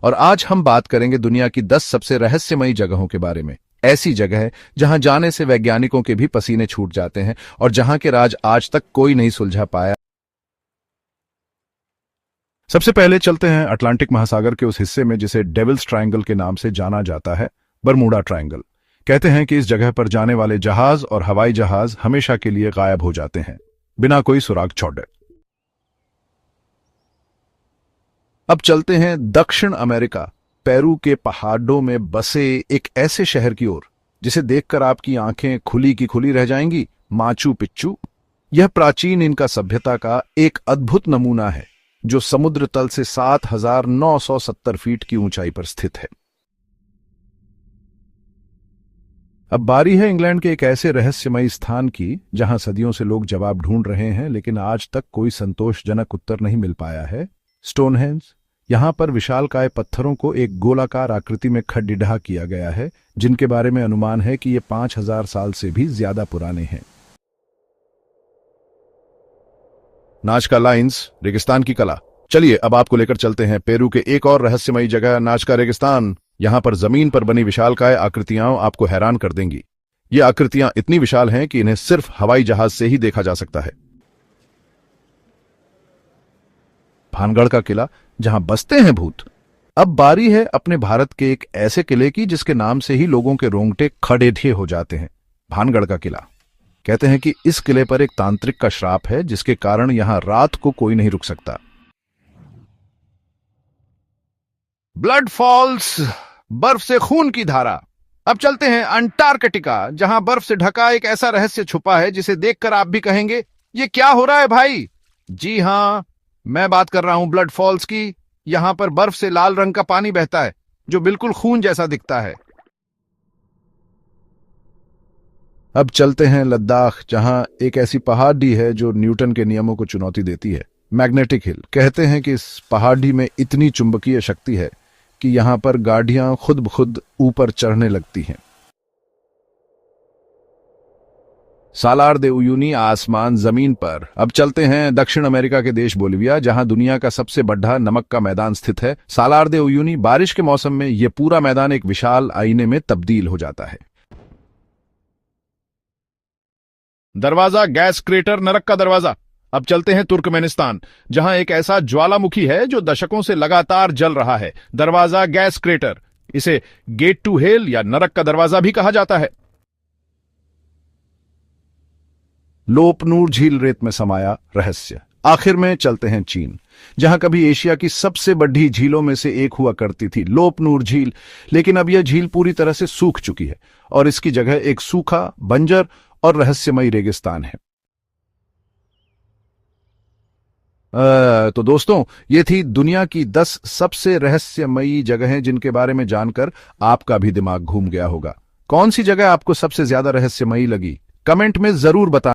और आज हम बात करेंगे दुनिया की 10 सबसे रहस्यमयी जगहों के बारे में। ऐसी जगह है जहां जाने से वैज्ञानिकों के भी पसीने छूट जाते हैं और जहां के राज आज तक कोई नहीं सुलझा पाया। सबसे पहले चलते हैं अटलांटिक महासागर के उस हिस्से में जिसे डेविल्स ट्रायंगल के नाम से जाना जाता है, बरमूडा ट्रायंगल। कहते हैं कि इस जगह पर जाने वाले जहाज और हवाई जहाज हमेशा के लिए गायब हो जाते हैं, बिना कोई सुराग छोड़े। अब चलते हैं दक्षिण अमेरिका, पेरू के पहाड़ों में बसे एक ऐसे शहर की ओर जिसे देखकर आपकी आंखें खुली की खुली रह जाएंगी, माचू पिच्चू। यह प्राचीन इनका सभ्यता का एक अद्भुत नमूना है जो समुद्र तल से 7,970 फीट की ऊंचाई पर स्थित है। अब बारी है इंग्लैंड के एक ऐसे रहस्यमयी स्थान की जहां सदियों से लोग जवाब ढूंढ रहे हैं, लेकिन आज तक कोई संतोषजनक उत्तर नहीं मिल पाया है। स्टोनहेंज। यहां पर विशालकाय पत्थरों को एक गोलाकार आकृति में खड्डिढा किया गया है, जिनके बारे में अनुमान है कि ये 5,000 साल से भी ज्यादा पुराने हैं। नाजका लाइन्स, रेगिस्तान की कला। चलिए अब आपको लेकर चलते हैं पेरू के एक और रहस्यमयी जगह, नाजका रेगिस्तान। यहां पर जमीन पर बनी विशालकाय आकृतियां आपको हैरान कर देंगी। ये आकृतियां इतनी विशाल हैं कि इन्हें सिर्फ हवाई जहाज से ही देखा जा सकता है। भानगढ़ का किला, जहां बसते हैं भूत। अब बारी है अपने भारत के एक ऐसे किले की जिसके नाम से ही लोगों के रोंगटे खड़े हो जाते हैं, भानगढ़ का किला। कहते हैं कि इस किले पर एक तांत्रिक का श्राप है जिसके कारण यहां रात को कोई नहीं रुक सकता। ब्लड फॉल्स, बर्फ से खून की धारा। अब चलते हैं अंटार्कटिका, जहां बर्फ से ढका एक ऐसा रहस्य छुपा है जिसे देखकर आप भी कहेंगे ये क्या हो रहा है भाई। जी हां, मैं बात कर रहा हूं ब्लड फॉल्स की। यहां पर बर्फ से लाल रंग का पानी बहता है जो बिल्कुल खून जैसा दिखता है। अब चलते हैं लद्दाख, जहां एक ऐसी पहाड़ी है जो न्यूटन के नियमों को चुनौती देती है, मैग्नेटिक हिल। कहते हैं कि इस पहाड़ी में इतनी चुंबकीय शक्ति है कि यहां पर गाड़ियां खुद ब खुद ऊपर चढ़ने लगती हैं। सालार दे उयुनी, आसमान जमीन पर। अब चलते हैं दक्षिण अमेरिका के देश बोलिविया, जहां दुनिया का सबसे बड़ा नमक का मैदान स्थित है। सालार दे उयुनी। बारिश के मौसम में यह पूरा मैदान एक विशाल आईने में तब्दील हो जाता है। दरवाजा गैस क्रेटर, नरक का दरवाजा। अब चलते हैं तुर्कमेनिस्तान, जहां एक ऐसा ज्वालामुखी है जो दशकों से लगातार जल रहा है। दरवाजा गैस क्रेटर। इसे गेट टू हेल या नरक का दरवाजा भी कहा जाता है। लोपनूर झील, रेत में समाया रहस्य। आखिर में चलते हैं चीन, जहां कभी एशिया की सबसे बड़ी झीलों में से एक हुआ करती थी लोपनूर झील, लेकिन अब यह झील पूरी तरह से सूख चुकी है और इसकी जगह एक सूखा, बंजर और रहस्यमयी रेगिस्तान है। तो दोस्तों, ये थी दुनिया की 10 सबसे रहस्यमयी जगहें जिनके बारे में जानकर आपका भी दिमाग घूम गया होगा। कौन सी जगह आपको सबसे ज्यादा रहस्यमयी लगी, कमेंट में जरूर बताएं।